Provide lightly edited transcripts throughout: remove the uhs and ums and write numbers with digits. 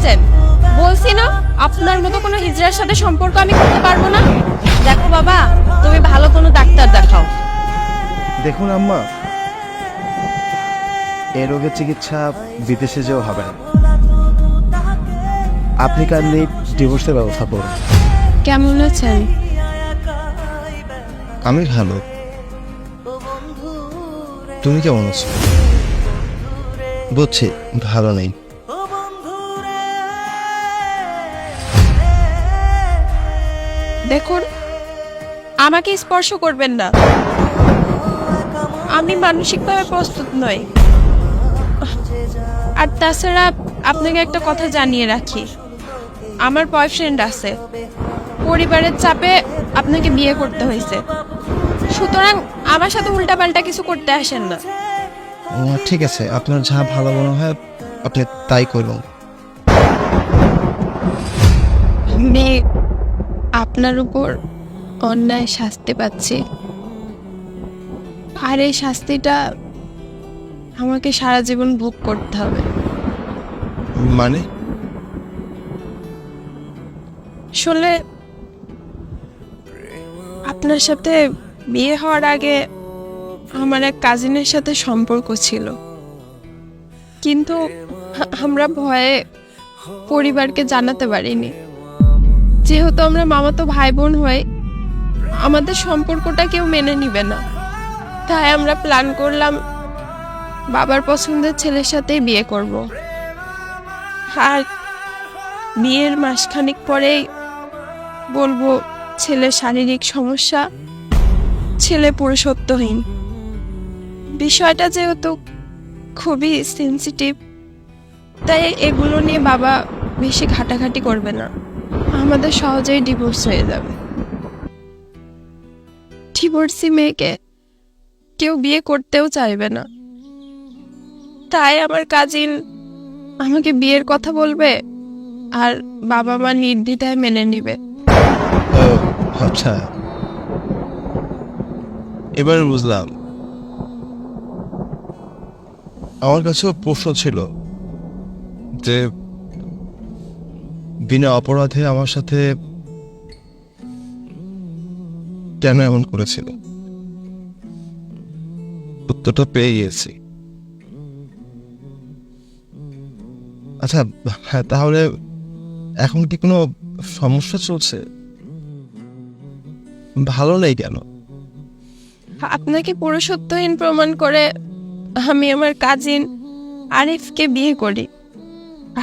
করতেছেন? বলছি না আপনার মতো কোনো হিজড়ার সাথে সম্পর্ক আমি করতে পারবো না। দেখো বাবা, তুমি ভালো কোনো ডাক্তার দেখাও। দেখুন আম্মা, এই রোগের চিকিৎসা বিদেশে যেও হবে না। আপনি কাইন্ডলি ডিভোর্সের ব্যবস্থা করুন। কেমন আছেন? আমি ভালো, তুমি কেমন আছো? বুঝছি ভালো নেই। দেখুন, আমাকে স্পর্শ করবেন না, আমি মানসিকভাবে প্রস্তুত নই। আর তাছাড়া আপনাকে একটা কথা জানিয়ে রাখি, আমার বয়ফ্রেন্ড আছে, পরিবারের চাপে আপনাকে বিয়ে করতে হয়েছে, সুতরাং আমার সাথে উল্টাপাল্টা কিছু করতে আসেন না। ঠিক আছে, আপনার যা ভালো মনে হয় আপনি তাই করুন। মেয়ে, আপনার উপর অন্যায় শাস্তি পাচ্ছি, আর এই শাস্তিটা আমাকে সারা জীবন ভোগ করতে হবে। মানে? আসলে আপনার সাথে বিয়ে হওয়ার আগে আমার এক কাজিনের সাথে সম্পর্ক ছিল, কিন্তু আমরা ভয়ে পরিবারকে জানাতে পারিনি। যেহেতু আমরা মামাতো ভাই বোন হই, আমাদের সম্পর্কটা কেউ মেনে নিবে না, তাই আমরা প্ল্যান করলাম বাবার পছন্দের ছেলের সাথেই বিয়ে করব। আর বিয়ের মাসখানেক পরেই বলবো ছেলে শারীরিক সমস্যা, ছেলে পুরুষত্বহীন। বিষয়টা যেহেতু খুবই সেন্সিটিভ, তাই এগুলো নিয়ে বাবা বেশি ঘাটাঘাটি করবে না, আমাদের সহজেই ডিভোর্স হয়ে যাবে। ডিভোর্সি মেয়েকে কেউ বিয়ে করতেও চাইবে না, তাই আমার কাজিন আমাকে বিয়ের কথা বলবে আর বাবা মা নির্দ্বিধায় মেনে নিবে। আচ্ছা, এবার বুঝলাম। আমার কাছেও প্রশ্ন ছিল যে বিনা অপরাধে আমার সাথে কেন এমন করেছিল। উত্তরটা পেয়ে গিয়েছি। আচ্ছা, হ্যাঁ, তাহলে এখন কি কোনো সমস্যা চলছে? ভালো নেই কেন? আপনাকে পুরুষত্বহীন প্রমাণ করে আমি আমার কাজিন আরিফকে বিয়ে করি,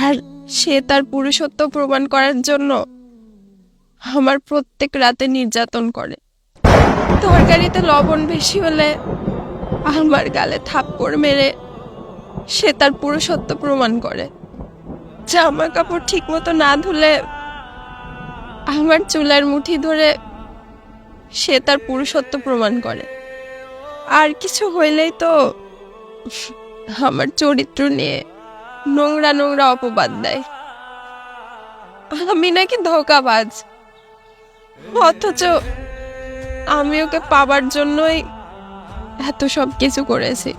আর সে তার পুরুষত্ব প্রমাণ করার জন্য আমার প্রত্যেক রাতে নির্যাতন করে। তরকারিতে লবণ বেশি হলে আমার গালে থাপ্পড় মেরে সে তার পুরুষত্ব প্রমাণ করে। জামা কাপড় ঠিক মতো না ধুলে আমার চুলের মুঠি ধরে সে তার পুরুষত্ব প্রমাণ করে। আর কিছু হইলেই তো আমার চরিত্র নিয়ে নোংরা নোংরা অপবাদ দেয়, আমি নাকি ধোঁকাবাজ। অথচ আমি ওকে পাবার জন্যই এত সব কিছু করেছি।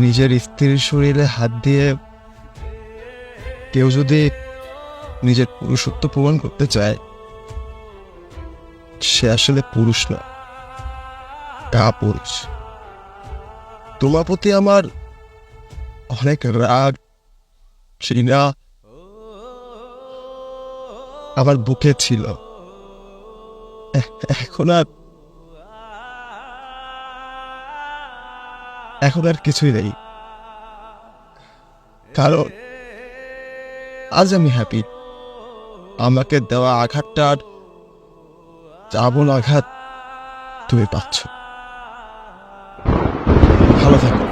নিজের স্ত্রীর শরীরে হাত দিয়ে কেউ যদি নিজের পুরুষত্ব প্রমাণ করতে চায়, সে আসলে পুরুষ না, কাপুরুষ। তোমার প্রতি আমার অনেক রাগ, ঘৃণা আমার বুকে ছিল। এখন আর কিছুই নেই, কারণ আজ আমি হ্যাপি। আমাকে দেওয়া আঘাতটার যেমন আঘাত তুমি পাচ্ছ। ভালো থাকো।